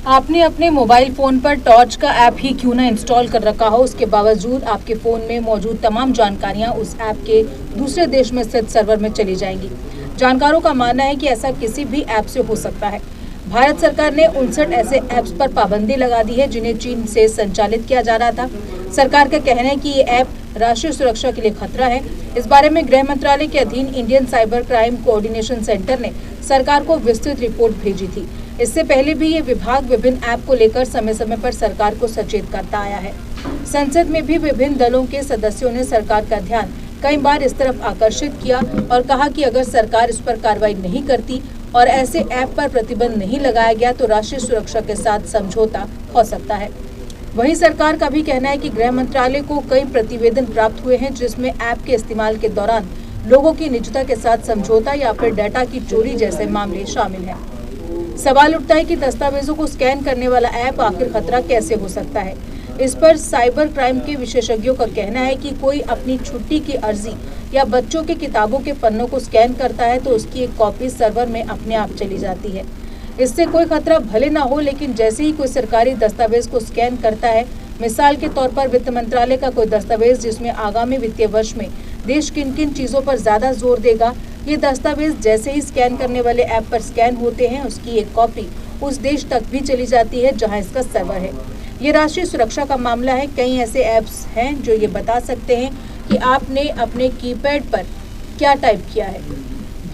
आपने अपने mobile phone पर टॉर्च का ऐप ही क्यों ना इंस्टॉल कर रखा हो, उसके बावजूद आपके फोन में मौजूद तमाम जानकारियां उस ऐप के दूसरे देश में स्थित सर्वर में चली जाएंगी। जानकारों का मानना है कि ऐसा किसी भी ऐप से हो सकता है। भारत सरकार ने 59 ऐसे ऐप्स पर पाबंदी लगा दी है जिन्हें चीन से संचालित किया जा रहा था। सरकार का कहना है कि ये ऐप राष्ट्रीय सुरक्षा के लिए खतरा है। इस बारे में गृह मंत्रालय के अधीन Indian cyber crime coordination centre ने सरकार को विस्तृत रिपोर्ट भेजी थी। इससे पहले भी ये विभाग विभिन्न ऐप को लेकर समय समय पर सरकार को सचेत करता आया है। संसद में भी विभिन्न दलों के सदस्यों ने सरकार का ध्यान कई बार इस तरफ आकर्षित किया और कहा कि अगर सरकार इस पर कार्रवाई नहीं करती और ऐसे ऐप पर प्रतिबंध नहीं लगाया गया तो राष्ट्रीय सुरक्षा के साथ समझौता हो सकता है। वहीं सरकार का भी कहना है कि गृह मंत्रालय को कई प्रतिवेदन प्राप्त हुए हैं जिसमें ऐप के इस्तेमाल के दौरान लोगों की निजता के साथ समझौता या फिर डाटा की चोरी जैसे मामले शामिल हैं। सवाल उठता है कि दस्तावेजों को स्कैन करने वाला ऐप आखिर खतरा कैसे हो सकता है। इस पर साइबर क्राइम के विशेषज्ञों का कहना है कि कोई अपनी छुट्टी की अर्जी या बच्चों के किताबों के पन्नों को स्कैन करता है तो उसकी एक कॉपी सर्वर में अपने आप चली जाती है। इससे कोई खतरा भले ना हो, लेकिन जैसे ही कोई सरकारी दस्तावेज को स्कैन करता है, मिसाल के तौर पर वित्त मंत्रालय का कोई दस्तावेज जिसमें आगामी वित्तीय वर्ष में देश किन किन चीजों पर ज्यादा जोर देगा, ये दस्तावेज जैसे ही स्कैन करने वाले ऐप पर स्कैन होते हैं उसकी एक कॉपी उस देश तक भी चली जाती है जहां इसका सर्वर है। ये राष्ट्रीय सुरक्षा का मामला है। कई ऐसे ऐप्स हैं जो ये बता सकते हैं कि आपने अपने कीपैड पर क्या टाइप किया है,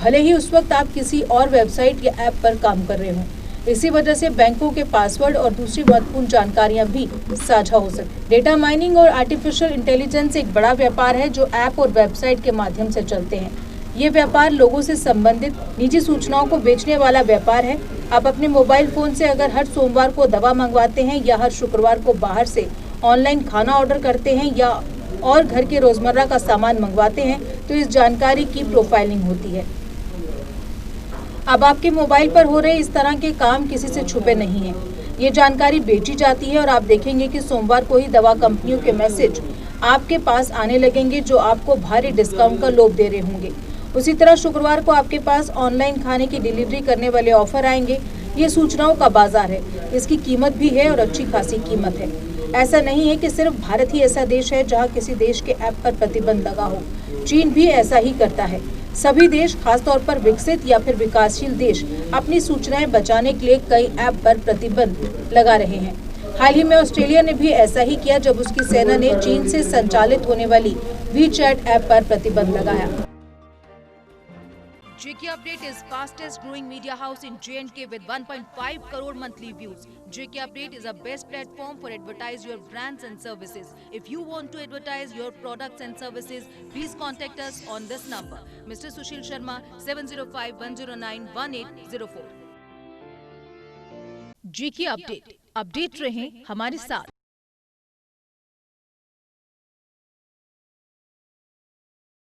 भले ही उस वक्त आप किसी और वेबसाइट या ऐप पर काम कर रहे हों। इसी वजह से बैंकों के पासवर्ड और दूसरी महत्वपूर्ण जानकारियां भी साझा हो सकती। डेटा माइनिंग और आर्टिफिशियल इंटेलिजेंस एक बड़ा व्यापार है जो ऐप और वेबसाइट के माध्यम से चलते हैं। ये व्यापार लोगों से संबंधित निजी सूचनाओं को बेचने वाला व्यापार है। आप अपने मोबाइल फोन से अगर हर सोमवार को दवा मंगवाते हैं या हर शुक्रवार को बाहर से ऑनलाइन खाना ऑर्डर करते हैं या और घर के रोजमर्रा का सामान मंगवाते हैं तो इस जानकारी की प्रोफाइलिंग होती है। अब आपके मोबाइल पर हो रहे इस तरह के काम किसी से छुपे नहीं हैं। ये जानकारी बेची जाती है और आप देखेंगे कि सोमवार को ही दवा कंपनियों के मैसेज आपके पास आने लगेंगे जो आपको भारी डिस्काउंट का लोभ दे रहे होंगे। उसी तरह शुक्रवार को आपके पास ऑनलाइन खाने की डिलीवरी करने वाले ऑफर आएंगे। ये सूचनाओं का बाजार है, इसकी कीमत भी है और अच्छी खासी कीमत है। ऐसा नहीं है कि सिर्फ भारत ही ऐसा देश है जहां किसी देश के ऐप पर प्रतिबंध लगा हो। चीन भी ऐसा ही करता है। सभी देश, खासतौर पर विकसित या फिर विकासशील देश, अपनी सूचनाएं बचाने के लिए कई ऐप पर प्रतिबंध लगा रहे हैं। हाल ही में ऑस्ट्रेलिया ने भी ऐसा ही किया जब उसकी सेना ने चीन से संचालित होने वाली वीचैट ऐप पर प्रतिबंध लगाया। JK Update is fastest growing media house in J&K with 1.5 crore monthly views. JK Update is a best platform for advertise your brands and services. If you want to advertise your products and services, please contact us on this number. Mr. Sushil Sharma 7051091804. JK Update. Update रहें हमारे साथ।